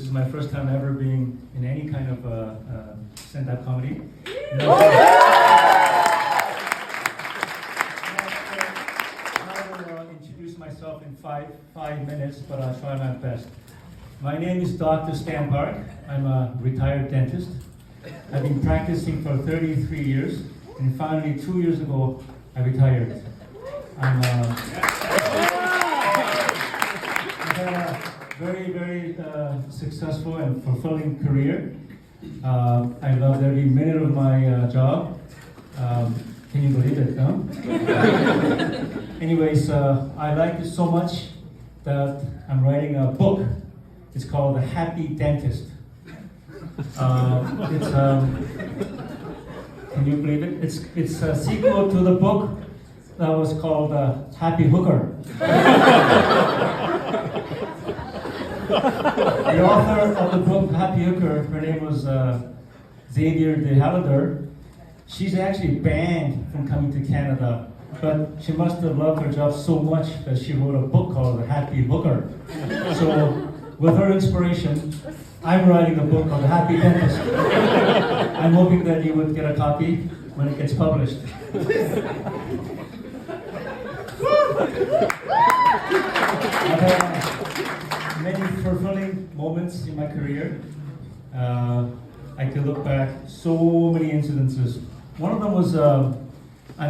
is my first time ever being in any kind of stand-up comedy. I will introduce myself in five minutes, but I'll try my best. My name is Dr. Stan Park. I'm a retired dentist. I've been practicing for 33 years, and finally 2 years ago, I retired. I've had a very, very successful and fulfilling career. I loved every minute of my job. Can you believe it, no? Anyways, I liked it so much that I'm writing a book. It's called The Happy Dentist. Can you believe it? It's a sequel to the book that was called Happy Hooker. The author of the book Happy Hooker, her name was Xavier de Hallader. She's actually banned from coming to Canada, but she must have loved her job so much that she wrote a book called The Happy Hooker. So, with her inspiration, I'm writing a book called The Happy Dentist. I'm hoping that you would get a copy when it gets published. I've had many fulfilling moments in my career. I could look back so many incidences. One of them was I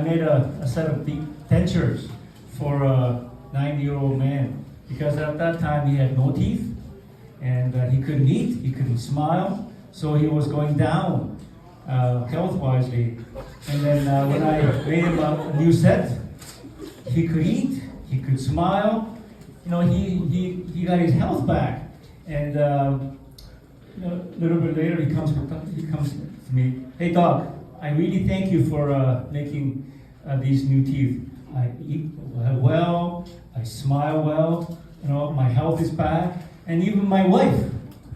made a set of dentures for a 90-year-old man because at that time he had no teeth and he couldn't eat, he couldn't smile, so he was going down health-wisely. And then when I made him a new set, he could eat, he could smile. You know, he got his health back, and a little bit later he comes to me. Hey doc, I really thank you for making these new teeth. I eat well, I smile well. You know, my health is back, and even my wife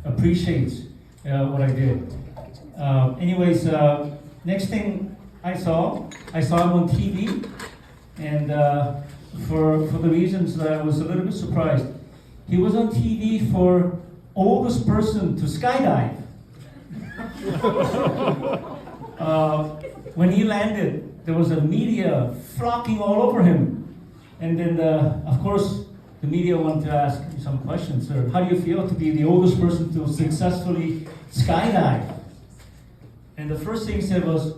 appreciates what I did. Anyways, next thing I saw him on TV, and. For the reasons that I was a little bit surprised. He was on TV for oldest person to skydive. When he landed, there was a media flocking all over him. And then, of course, the media wanted to ask some questions. Sir, how do you feel to be the oldest person to successfully skydive? And the first thing he said was,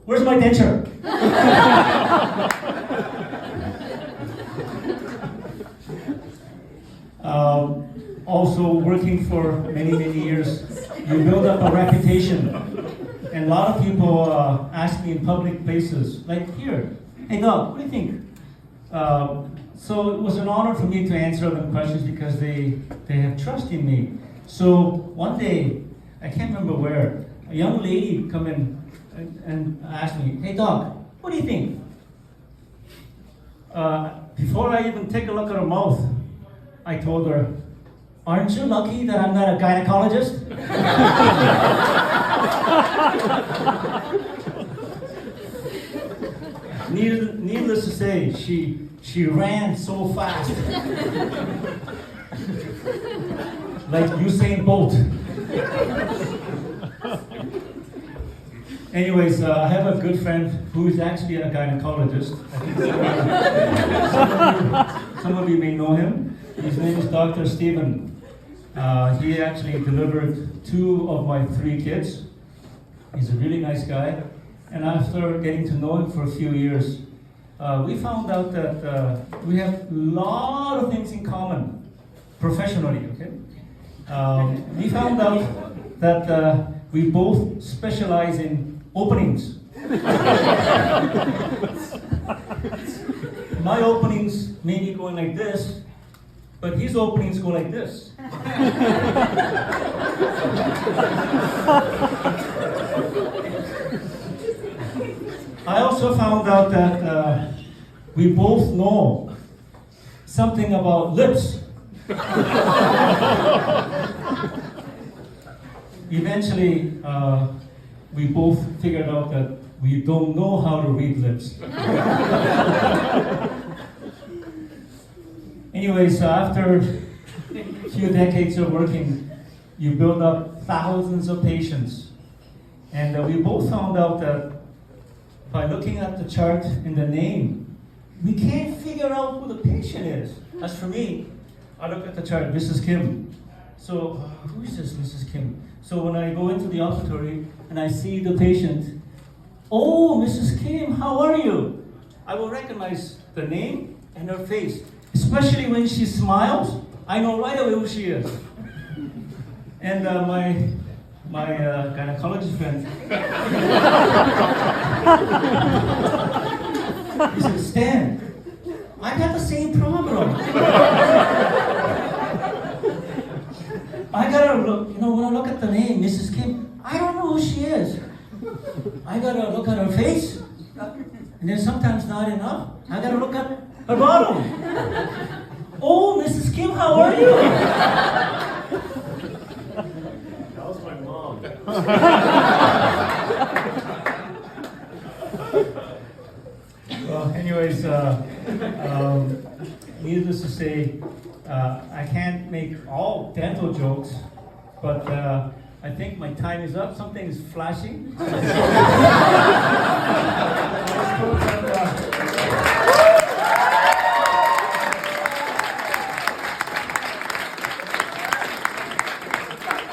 "Where's my denture?" Also working for many, many years, you build up a reputation. And a lot of people ask me in public places, like here, "Hey Doc, what do you think?" So it was an honor for me to answer them questions because they have trust in me. So one day, I can't remember where, a young lady come in and asked me, "Hey Doc, what do you think?" Before I even take a look at her mouth, I told her, "Aren't you lucky that I'm not a gynecologist?" Needless to say, she ran so fast. Like Usain Bolt. Anyways, I have a good friend who is actually a gynecologist. I think some of you may know him. His name is Dr. Stephen. He actually delivered 2 of my 3 kids. He's a really nice guy. And after getting to know him for a few years, we found out that we have a lot of things in common, professionally, okay? We found out that we both specialize in openings. My openings may be going like this, but his openings go like this. I also found out that we both know something about lips. Eventually, we both figured out that we don't know how to read lips. Anyways, after a few decades of working, you build up thousands of patients. And we both found out that by looking at the chart in the name, we can't figure out who the patient is. As for me, I look at the chart, Mrs. Kim. So, who is this Mrs. Kim? So when I go into the operatory and I see the patient, oh, Mrs. Kim, how are you? I will recognize the name and her face. Especially when she smiles, I know right away who she is. And my gynecologist friend, he said, Stan, I got the same problem. I gotta look, when I look at the name, Mrs. Kim, I don't know who she is. I gotta look at her face, and then sometimes not enough. I gotta look at her bottom. Oh, Mrs. Kim, how are you? That was my mom. Well, anyways, needless to say, I can't make all dental jokes, but I think my time is up. Something is flashing.